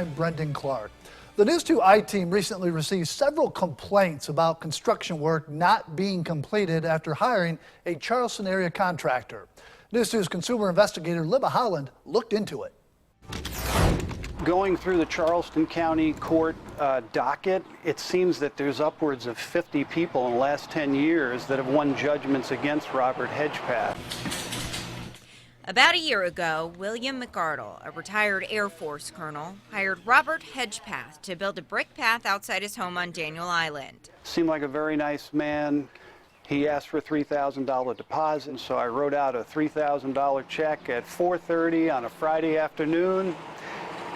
I'm Brendan Clark. The News 2 I-Team recently received several complaints about construction work not being completed after hiring a Charleston area contractor. News 2's consumer investigator Libba Holland looked into it. Going through the Charleston County court docket, it seems that there's upwards of 50 people in the last 10 years that have won judgments against Robert Hedgepath. About a year ago, William McArdle, a retired Air Force colonel, hired Robert Hedgepath to build a brick path outside his home on Daniel Island. Seemed like a very nice man. He asked for a $3,000 deposit, so I wrote out a $3,000 check at 4:30 on a Friday afternoon.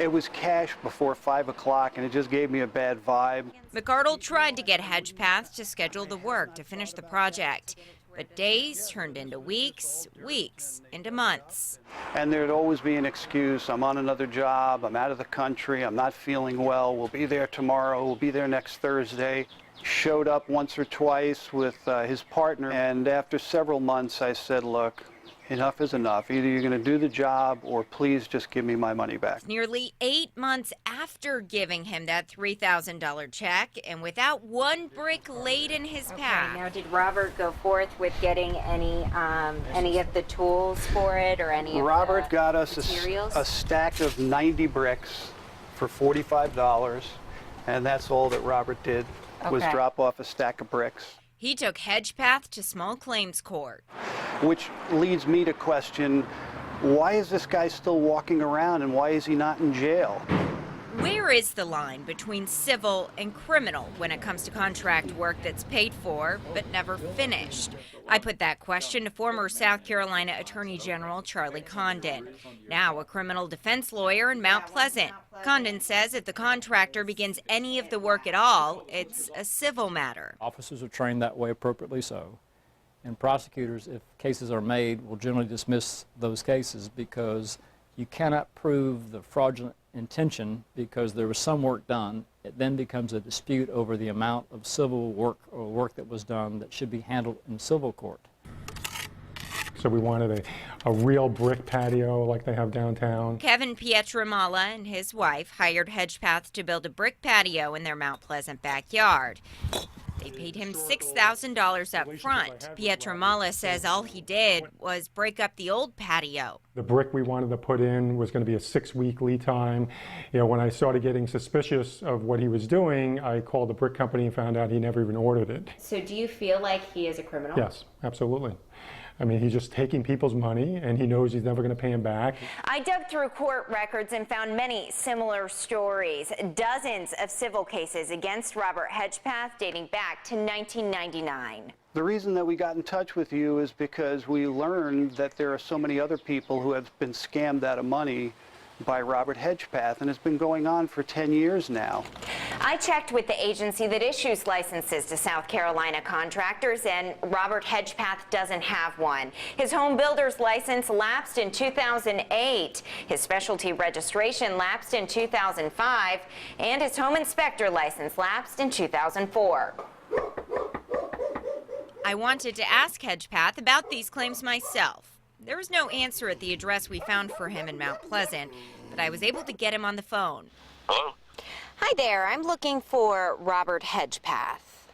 It was cash before 5 o'clock, and it just gave me a bad vibe. McArdle tried to get Hedgepath to schedule the work to finish the project. But days turned into weeks, weeks into months. And there'd always be an excuse. I'm on another job, I'm out of the country, I'm not feeling well, we'll be there tomorrow, we'll be there next Thursday. Showed up once or twice with his partner, and after several months I said, look, enough is enough. Either you're going to do the job or please just give me my money back. Nearly 8 months after giving him that $3,000 check and without one brick laid in his path. Now, did Robert go forth with getting any of the tools for it or any Robert of the got us materials? a stack of 90 bricks for $45, and that's all that Robert did was drop off a stack of bricks. He took Hedgepath to small claims court. Which leads me to question, why is this guy still walking around and why is he not in jail? Where is the line between civil and criminal when it comes to contract work that's paid for but never finished? I put that question to former South Carolina Attorney General Charlie Condon, now a criminal defense lawyer in Mount Pleasant. Condon says if the contractor begins any of the work at all, it's a civil matter. Officers are trained that way appropriately so. And prosecutors, if cases are made, will generally dismiss those cases because you cannot prove the fraudulent intention because there was some work done. It then becomes a dispute over the amount of civil work or work that was done that should be handled in civil court. So we wanted a real brick patio like they have downtown. Kevin Pietramala and his wife hired Hedgepath to build a brick patio in their Mount Pleasant backyard. They paid him $6,000 up front. Pietramala says all he did was break up the old patio. The brick we wanted to put in was going to be a 6-week lead time. You know, when I started getting suspicious of what he was doing, I called the brick company and found out he never even ordered it. So do you feel like he is a criminal? Yes, absolutely. I mean, he's just taking people's money, and he knows he's never going to pay him back. I dug through court records and found many similar stories. Dozens of civil cases against Robert Hedgepath dating back to 1999. The reason that we got in touch with you is because we learned that there are so many other people who have been scammed out of money by Robert Hedgepath, and it's been going on for 10 years now. I checked with the agency that issues licenses to South Carolina contractors, and Robert Hedgepath doesn't have one. His home builder's license lapsed in 2008. His specialty registration lapsed in 2005, and his home inspector license lapsed in 2004. I wanted to ask Hedgepath about these claims myself. There was no answer at the address we found for him in Mount Pleasant, but I was able to get him on the phone. Hello? Hi there, I'm looking for Robert Hedgepath.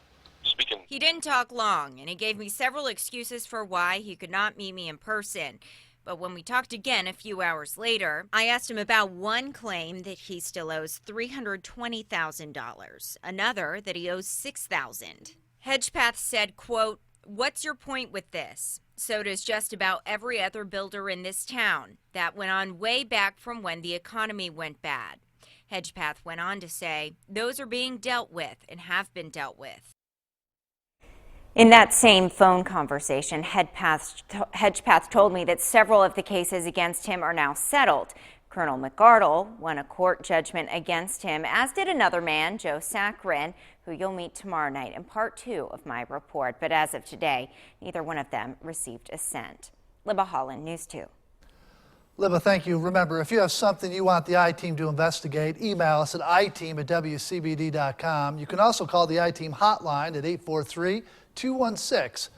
Speaking. He didn't talk long, and he gave me several excuses for why he could not meet me in person. But when we talked again a few hours later, I asked him about one claim that he still owes $320,000, another that he owes $6,000. Hedgepath said, quote, "What's your point with this? So does just about every other builder in this town. That went on way back from when the economy went bad." Hedgepath went on to say, those are being dealt with and have been dealt with. In that same phone conversation, Hedgepath told me that several of the cases against him are now settled. Colonel McArdle won a court judgment against him, as did another man, Joe Saccharin, who you'll meet tomorrow night in part 2 of my report. But as of today, neither one of them received a cent. Libba Holland, News 2. Libba, thank you. Remember, if you have something you want the I-Team to investigate, email us at iteam@wcbd.com. You can also call the I-Team hotline at 843-216-40.